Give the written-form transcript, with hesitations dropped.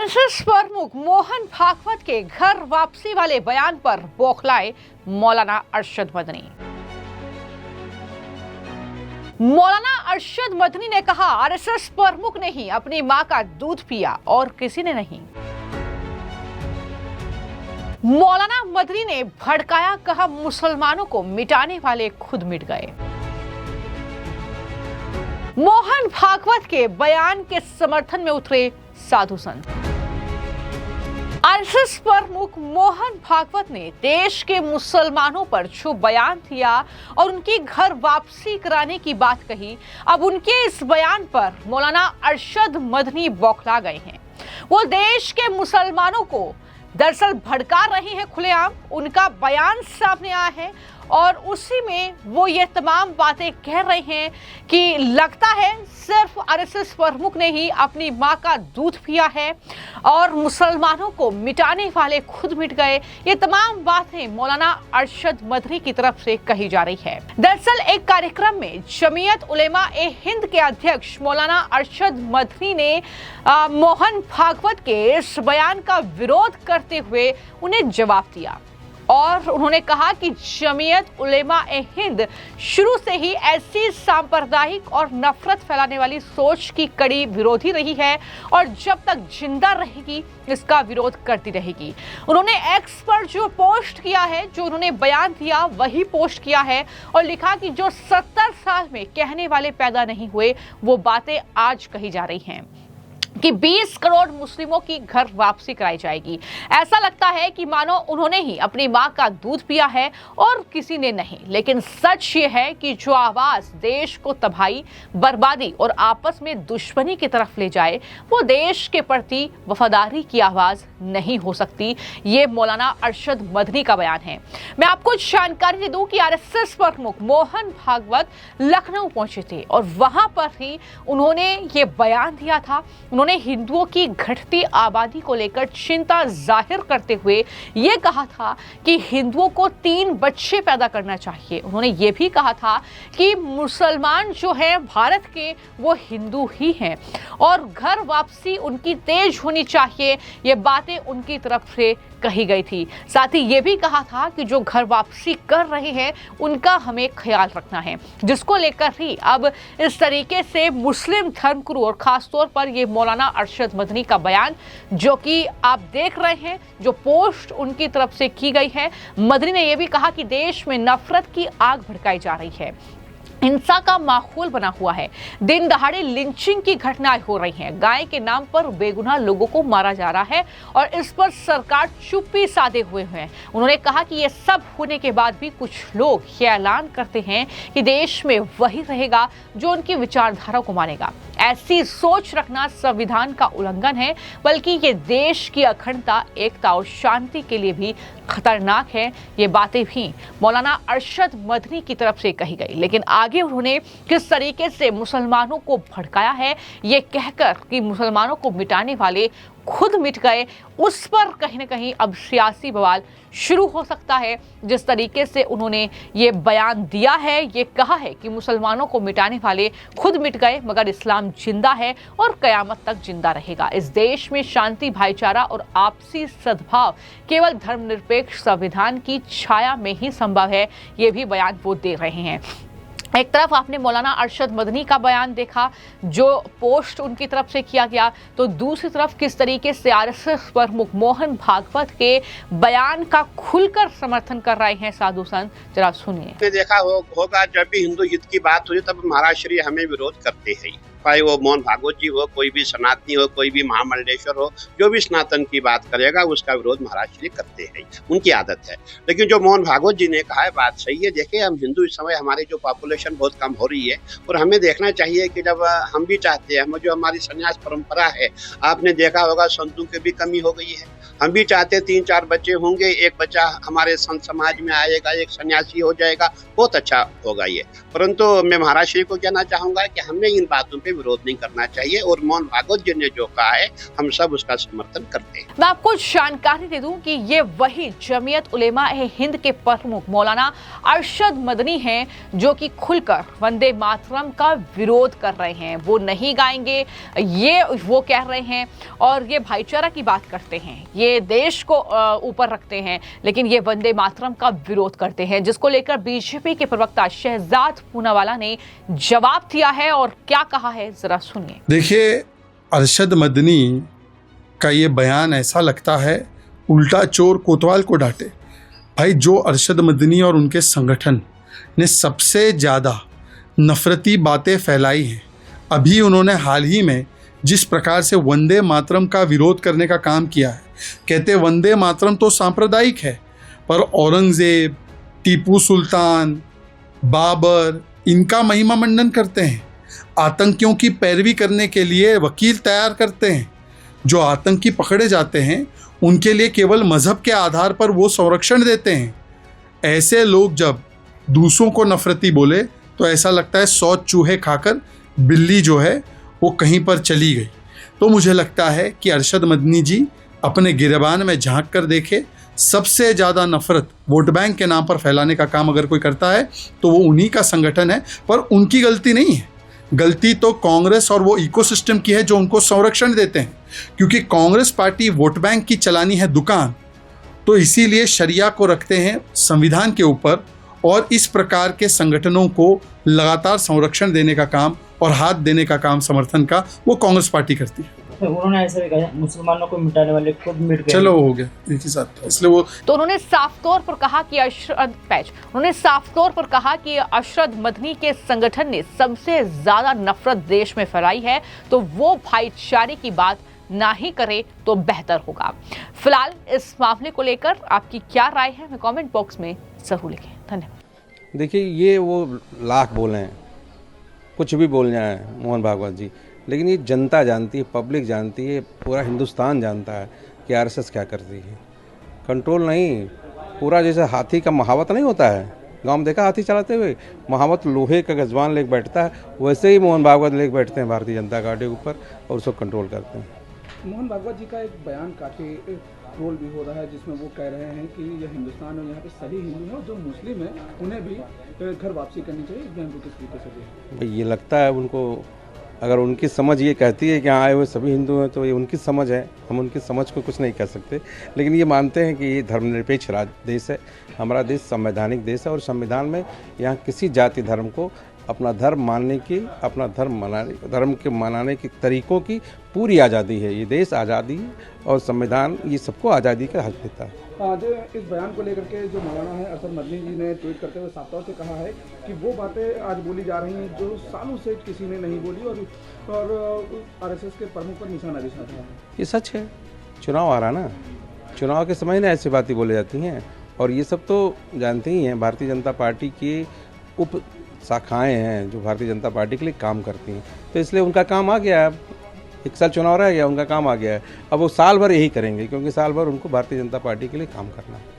RSS प्रमुख मोहन भागवत के घर वापसी वाले बयान पर बौखलाए मौलाना अरशद मदनी। मौलाना अरशद मदनी ने कहा, आरएसएस प्रमुख ने ही अपनी मां का दूध पिया और किसी ने नहीं। मौलाना मदनी ने भड़काया, कहा मुसलमानों को मिटाने वाले खुद मिट गए। मोहन भागवत के बयान के समर्थन में उतरे साधु संत। आरएसएस प्रमुख मोहन भागवत ने देश के मुसलमानों पर जो बयान दिया और उनकी घर वापसी कराने की बात कही, अब उनके इस बयान पर मौलाना अरशद मदनी बौखला गए हैं। वो देश के मुसलमानों को दरअसल भड़का रहे हैं खुलेआम। उनका बयान सामने आया है और उसी में वो ये तमाम बातें कह रहे हैं कि लगता है सिर्फ आरएसएस प्रमुख ने ही अपनी मां का दूध पिया है और मुसलमानों को मिटाने वाले खुद मिट गए। ये तमाम बातें मौलाना अरशद मदनी की तरफ से कही जा रही है। दरअसल एक कार्यक्रम में जमीयत उलेमा ए हिंद के अध्यक्ष मौलाना अरशद मदनी ने मोहन भागवत के इस बयान का विरोध करते हुए उन्हें जवाब दिया और उन्होंने कहा कि जमीयत उलेमा ए हिंद शुरू से ही ऐसी सांप्रदायिक और नफरत फैलाने वाली सोच की कड़ी विरोधी रही है और जब तक जिंदा रहेगी इसका विरोध करती रहेगी। उन्होंने एक्स पर जो पोस्ट किया है, जो उन्होंने बयान दिया वही पोस्ट किया है और लिखा कि जो 70 साल में कहने वाले पैदा नहीं हुए वो बातें आज कही जा रही हैं कि 20 करोड़ मुस्लिमों की घर वापसी कराई जाएगी। ऐसा लगता है कि मानो उन्होंने ही अपनी मां का दूध पिया है और किसी ने नहीं। लेकिन सच ये है कि जो आवाज देश को तबाही, बर्बादी और आपस में दुश्मनी की तरफ ले जाए वो देश के प्रति वफादारी की आवाज नहीं हो सकती। ये मौलाना अरशद मदनी का बयान है। मैं आपको जानकारी दे दूं कि आरएसएस प्रमुख मोहन भागवत लखनऊ पहुंचे थे और वहां पर ही उन्होंने ये बयान दिया था। उन्होंने हिंदुओं की घटती आबादी को लेकर चिंता जाहिर करते हुए ये कहा था कि हिंदुओं को 3 बच्चे पैदा करना चाहिए। उन्होंने ये भी कहा था कि मुसलमान जो हैं भारत के वो हिंदू ही हैं और घर वापसी उनकी तेज होनी चाहिए। ये बातें उनकी तरफ से कही गई थी। साथ ही ये भी कहा था कि जो घर वापसी कर रहे हैं उनका हमें ख्याल रखना है, जिसको लेकर ही अब इस तरीके से मुस्लिम धर्मगुरु और खासतौर पर ये मौलाना अरशद मदनी का बयान जो कि आप देख रहे हैं, जो पोस्ट उनकी तरफ से की गई है। मदनी ने यह भी कहा कि देश में नफरत की आग भड़काई जा रही है, हिंसा का माहौल बना हुआ है, दिन दहाड़े लिंचिंग की घटनाएं हो रही हैं, गाय के नाम पर बेगुनाह लोगों को मारा जा रहा है और इस पर सरकार चुप्पी साधे हुए हैं। उन्होंने कहा कि ये सब होने के बाद भी कुछ लोग ये ऐलान करते हैं कि देश में वही रहेगा जो उनकी विचारधारा को मानेगा। ऐसी सोच रखना संविधान का उल्लंघन है, बल्कि ये देश की अखंडता, एकता और शांति के लिए भी खतरनाक है। ये बातें भी मौलाना अरशद मदनी की तरफ से कही गई। लेकिन आगे उन्होंने किस तरीके से मुसलमानों को भड़काया है ये कहकर कि मुसलमानों को मिटाने वाले खुद मिट गए, उस पर कहीं ना कहीं अब सियासी बवाल शुरू हो सकता है। जिस तरीके से उन्होंने ये बयान दिया है, ये कहा है कि मुसलमानों को मिटाने वाले खुद मिट गए मगर इस्लाम जिंदा है और कयामत तक जिंदा रहेगा। इस देश में शांति, भाईचारा और आपसी सद्भाव केवल धर्मनिरपेक्ष संविधान की छाया में ही संभव है। ये भी बयान वो दे रहे हैं। एक तरफ आपने मौलाना अरशद मदनी का बयान देखा जो पोस्ट उनकी तरफ से किया गया, तो दूसरी तरफ किस तरीके से आरएसएस प्रमुख मोहन भागवत के बयान का खुलकर समर्थन कर रहे हैं साधु संत। जरा सुनिए। देखा होगा जब भी हिंदू हित की बात होती तब महाराज श्री हमें विरोध करते हैं, चाहे वो मोहन भागवत जी हो, कोई भी सनातनी हो, कोई भी महामंडलेश्वर हो, जो भी सनातन की बात करेगा उसका विरोध महाराज श्री करते हैं, उनकी आदत है। लेकिन जो मोहन भागवत जी ने कहा है बात सही है। देखिए हम हिंदू इस समय हमारी जो पॉपुलेशन बहुत कम हो रही है और हमें देखना चाहिए कि जब हम भी चाहते हैं, हम जो हमारी संन्यास परंपरा है, आपने देखा होगा संतों की भी कमी हो गई है। हम भी चाहते 3-4 बच्चे होंगे, एक बच्चा हमारे संत समाज में आएगा, एक सन्यासी हो जाएगा, बहुत अच्छा होगा ये। परंतु मैं महाराज श्री को कहना चाहूंगा कि हमने इन बातों पे पे विरोध नहीं करना चाहिए। और मोहन भागवत जी ने जो कहा है हम सब उसका समर्थन करते हैं। मैं आपको जानकारी दे दूं कि ये वही जमीयत उलेमा हिंद के प्रमुख मौलाना अरशद मदनी हैं जो कि खुलकर वंदे मातरम का विरोध कर रहे हैं। वो नहीं गाएंगे, ये वो कह रहे हैं, और ये भाईचारा की बात करते हैं, ये देश को ऊपर रखते हैं, लेकिन ये वंदे मातरम का विरोध करते हैं, जिसको लेकर बीजेपी के प्रवक्ता शहजाद पूनावाला ने जवाब दिया है। और क्या कहा है जरा सुनिए। देखिए, अरशद मदनी का ये बयान ऐसा लगता है उल्टा चोर कोतवाल को डांटे। भाई, जो अरशद मदनी और उनके संगठन ने सबसे ज़्यादा नफरती बातें फैलाई हैं, अभी उन्होंने हाल ही में जिस प्रकार से वंदे मातरम का विरोध करने का काम किया है, कहते वंदे मातरम तो सांप्रदायिक है, पर औरंगज़ेब, टीपू सुल्तान, बाबर इनका महिमा मंडन करते हैं। आतंकियों की पैरवी करने के लिए वकील तैयार करते हैं। जो आतंकी पकड़े जाते हैं उनके लिए केवल मजहब के आधार पर वो संरक्षण देते हैं। ऐसे लोग जब दूसरों को नफरती बोले तो ऐसा लगता है 100 चूहे खाकर बिल्ली जो है वो कहीं पर चली गई। तो मुझे लगता है कि अरशद मदनी जी अपने गिरबान में झांक कर देखे। सबसे ज़्यादा नफरत वोट बैंक के नाम पर फैलाने का काम अगर कोई करता है तो वो उन्हीं का संगठन है, पर उनकी गलती नहीं है। गलती तो कांग्रेस और वो इकोसिस्टम की है जो उनको संरक्षण देते हैं, क्योंकि कांग्रेस पार्टी वोट बैंक की चलानी है दुकान, तो इसीलिए शरिया को रखते हैं संविधान के ऊपर, और इस प्रकार के संगठनों को लगातार संरक्षण देने का काम और हाथ देने का काम समर्थन का वो कांग्रेस पार्टी करती है। उन्होंने ऐसा भी कहा मुसलमानों को मिटाने वाले खुद मिट गए। चलो हो गया एक ही साथ, इसलिए वो तो उन्होंने साफ तौर पर कहा कि अरशद मदनी के संगठन ने सबसे ज्यादा नफरत देश में फैलाई है, तो वो भाईचारे की बात ना ही करे तो बेहतर होगा। फिलहाल इस मामले को लेकर आपकी क्या राय है, हमें कमेंट बॉक्स में जरूर लिखें। धन्यवाद। देखिए, ये वो लाख बोले हैं, कुछ भी बोल जाए मोहन भागवत जी, लेकिन ये जनता जानती है, पब्लिक जानती है, पूरा हिंदुस्तान जानता है कि आरएसएस क्या करती है। कंट्रोल नहीं, पूरा जैसे हाथी का महावत नहीं होता है, गांव में देखा हाथी चलाते हुए, महावत लोहे का गजवान लेकर बैठता है, वैसे ही मोहन भागवत लेकर बैठते हैं भारतीय जनता पार्टी के ऊपर और उसको कंट्रोल करते हैं। मोहन भागवत जी का एक बयान काफ़ी ट्रोल भी हो रहा है, जिसमें वो कह रहे हैं कि यह हिंदुस्तान और यहाँ पे सभी हिंदू हैं और जो मुस्लिम हैं उन्हें भी घर वापसी करनी चाहिए। इस बयान को किस तरीके से देखें? भाई, ये लगता है उनको, अगर उनकी समझ ये कहती है कि यहाँ आए हुए सभी हिंदू हैं, तो ये उनकी समझ है, हम उनकी समझ को कुछ नहीं कह सकते। लेकिन ये मानते हैं कि ये धर्मनिरपेक्ष देश है, हमारा देश संवैधानिक देश है, और संविधान में यहाँ किसी जाति धर्म को अपना धर्म मानने की, अपना धर्म के मनाने के तरीक़ों की पूरी आज़ादी है। ये देश आज़ादी है और संविधान ये सबको आज़ादी का हक देता है। जो इस बयान को लेकर के जो मौलाना है अरशद मदनी जी ने ट्वीट करते हुए साफ तौर से कहा है कि वो बातें आज बोली जा रही हैं जो सालों से किसी ने नहीं बोली, और आरएसएस के प्रमुख पर निशाना भी साधा है। ये सच है, चुनाव आ रहा ना, चुनाव के समय ना ऐसी बातें बोली जाती हैं, और ये सब तो जानते ही हैं, भारतीय जनता पार्टी की उप शाखाएँ हैं जो भारतीय जनता पार्टी के लिए काम करती हैं, तो इसलिए उनका काम आ गया है। एक साल चुनाव रह गया, उनका काम आ गया है, अब वो साल भर यही करेंगे, क्योंकि साल भर उनको भारतीय जनता पार्टी के लिए काम करना है।